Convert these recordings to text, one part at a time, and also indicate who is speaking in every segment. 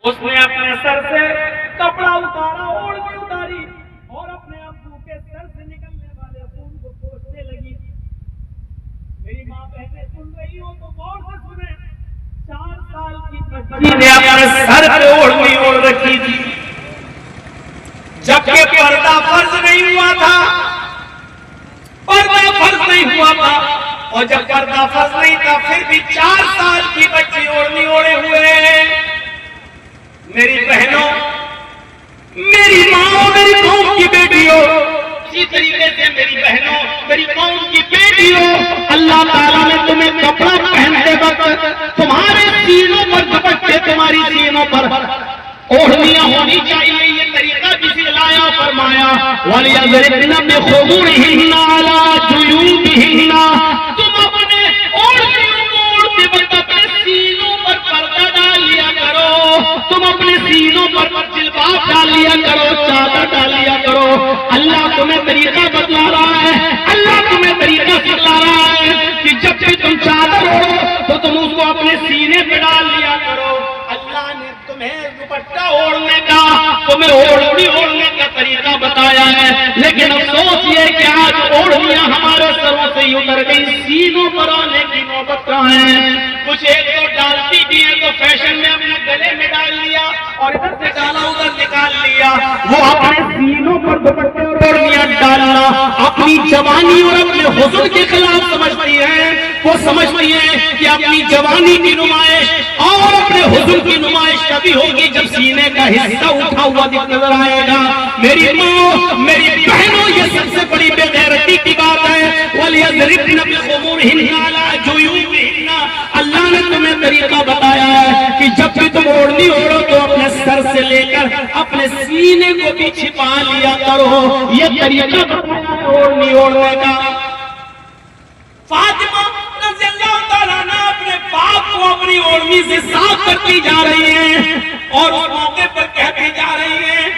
Speaker 1: اس نے اپنے سر سے کپڑا اتارا، اوڑھنی اتاری اور اپنے ابو کے سر سے نکلنے والے خون کو پوچھنے لگی۔ میری ماں بہنیں سن رہی ہو تو غور سے سنیں، 4 سال کی بچی نے اپنے سر پہ اوڑھنی اوڑھ رکھی تھی، جبکہ پردہ فرض نہیں ہوا تھا، پردہ فرض نہیں ہوا تھا، اور جب پردہ فرض نہیں تھا پھر بھی 4 سال کی بچی اوڑھنی اوڑھے ہوئے۔ میری بہنوں، میری ماں، میری قوم کی بیٹیوں، اسی طریقے سے میری بہنوں، میری قوم کی بیٹیوں، اللہ تعالیٰ نے تمہیں کپڑا پہنتے وقت تمہارے سینوں پر دوپٹے، تمہاری سینوں پر اوڑھنیاں ہونی چاہیے، یہ طریقہ بھی سکھلایا، فرمایا وَلْيَضْرِبْنَ بِخُمُرِهِنَّ عَلَىٰ جُيُوبِهِنَّ، تم اپنے اوڑھنیوں کو اوڑھتے وقت اپنے سینوں پر پردہ ڈال لیا کرو، تم اپنے سینوں پر جلباب ڈال لیا کرو، چادر ڈال لیا کرو۔ اللہ تمہیں طریقہ بتلا رہا ہے، اللہ تمہیں طریقہ سکھلا رہا ہے کہ جب بھی تم چادر اوڑھو تو تم اس کو اپنے سینے پہ ڈال لیا کرو۔ اللہ نے تمہیں دوپٹہ اوڑھنے کا، تمہیں اوڑھنی اوڑھنے کا طریقہ بتایا ہے، لیکن افسوس یہ کہ آج اوڑھنیاں ہمارے سروں سے ہی اتر گئی، سینوں پر آنے کی نوبت کہاں ہے؟ کچھ ایک تو ڈالتی بھی ہے تو فیشن میں اپنے گلے میں ڈال لیا اور ادھر سے ڈالا ادھر نکال لیا، وہ اپنے سینوں پر دوپٹے اور اوڑھنیاں ڈالنا اپنی جوانی اور اپنے حسن کے خلاف سمجھتی ہے۔ وہ سمجھتی ہے کہ اپنی جوانی کی نمائش اور اپنے حسن کی نمائش کبھی ہوگی جب سینے کا حصہ اٹھا ہوا نظر آئے گا۔ میری ماں، میری بہنوں، یہ سب سے بڑی بے غیرتی کی بات ہے۔ وَلْيَضْرِبْنَ بِخُمُرِهِنَّ عَلَىٰ جُيُوبِهِنَّ، اللہ نے تمہیں طریقہ بتایا ہے کہ جب بھی تم اوڑھنی اوڑھو تو اپنے سر سے لے کر اپنے سینے کو بھی چھپا لیا کرو، یہ طریقہ بتایا ہے اوڑھنی اوڑھنے کا۔ فاطمہ رضی اللہ تعالیٰ عنہ اپنے باپ کو اپنی اوڑھنی سے صاف کرتی جا رہی ہیں اور اس موقع پر کہتی جا رہی ہیں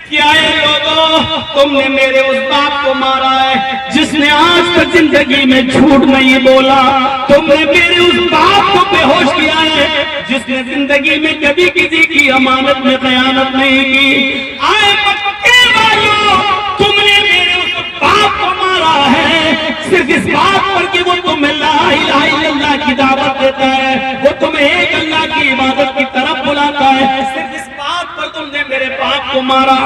Speaker 1: کہ آئے لوگوں، تم نے میرے اس باپ کو مارا ہے جس نے آج تک زندگی میں جھوٹ نہیں بولا، تم نے میرے اس باپ کو بے ہوش کیا ہے جس نے زندگی میں کبھی کسی کی امانت میں خیانت نہیں کی۔ آئے مکے والوں، تم نے میرے اس باپ کو مارا ہے صرف اس بات پر کہ وہ تمہیں لا الہ الا اللہ کی دعوت دیتا ہے، وہ تمہیں ایک اللہ کی عبادت کی طرف بلاتا ہے، صرف اس بات پر تم نے میرے باپ کو مارا۔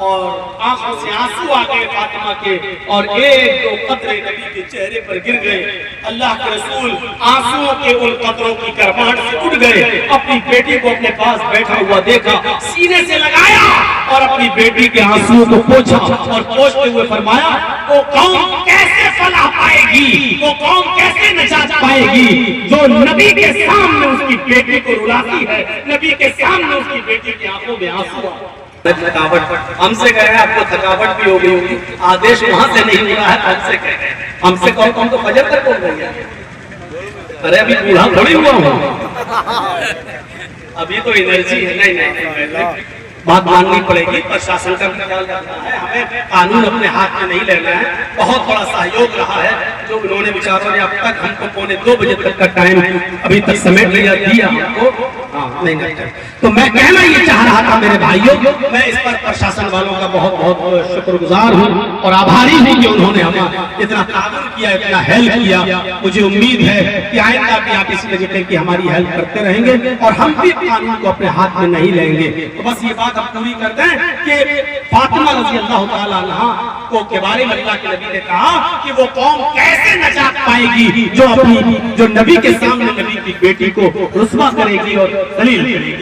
Speaker 1: اور آنکھوں سے آنسو آ گئے فاطمہ کے، اور ایک دو قطرے نبی کے چہرے پر گر گئے۔ اللہ کے رسول آنسوؤں کے ان قطروں کی کرماہٹ سے اٹھ گئے، اپنی بیٹی کو اپنے پاس بیٹھا ہوا دیکھا، سینے سے لگایا اور اپنی بیٹی کے آنسوؤں کو پوچھا، اور پوچھتے ہوئے فرمایا وہ قوم کیسے فلاح پائے گی، وہ قوم کیسے نجات پائے گی جو نبی کے سامنے اس کی بیٹی کو رلاتی ہے، نبی کے سامنے اس کی بیٹی کی آنکھوں میں آنسو آ۔ تھکاوٹ ہم سے کہے آپ کو تھکاوٹ بھی ہو گئی ہوگی، آدیش وہاں سے نہیں ہو رہا ہے، ہم سے کہے ہم سے کہو تو ہم تو فجر تک بول رہی ہے۔ ارے ابھی بوڑھا تھوڑی ہوا ہوں، ابھی تو انرجی ہے۔ نہیں، بات ماننی پڑے گی، پرشاسن کا خیال رکھنا ہے، ہمیں قانون اپنے ہاتھ میں نہیں لینا ہے۔ بہت بڑا سہیوگ رہا ہے جو انہوں نے بیچاروں نے اب تک ہم کو 1:45 بجے تک کا ٹائم ابھی تک سمیٹ لیا دیا ہم کو۔ نہیں، تو میں کہنا یہ چاہ رہا تھا میرے بھائیوں، میں اس پر پرشاسن والوں کا بہت بہت شکر گزار ہوں اور آبھاری ہوں کہ انہوں نے ہمیں اتنا تعاون کیا، اتنا ہیلپ کیا۔ مجھے امید ہے کہ آئندہ بھی آپ اسی طریقے کی ہماری ہیلپ کرتے رہیں گے اور ہم بھی قانون کو اپنے ہاتھ میں نہیں لیں گے۔ تو بس یہ بات ہم پوری کرتے ہیں کہ فاطمہ رضی اللہ تعالیٰ عنہا کو کے بارے میں اللہ کے نبی نے کہا کہ وہ قوم کیسے نجات پائے گی جو نبی کے سامنے نبی کی بیٹی کو رسوا کرے گی اور ذلیل کرے گی۔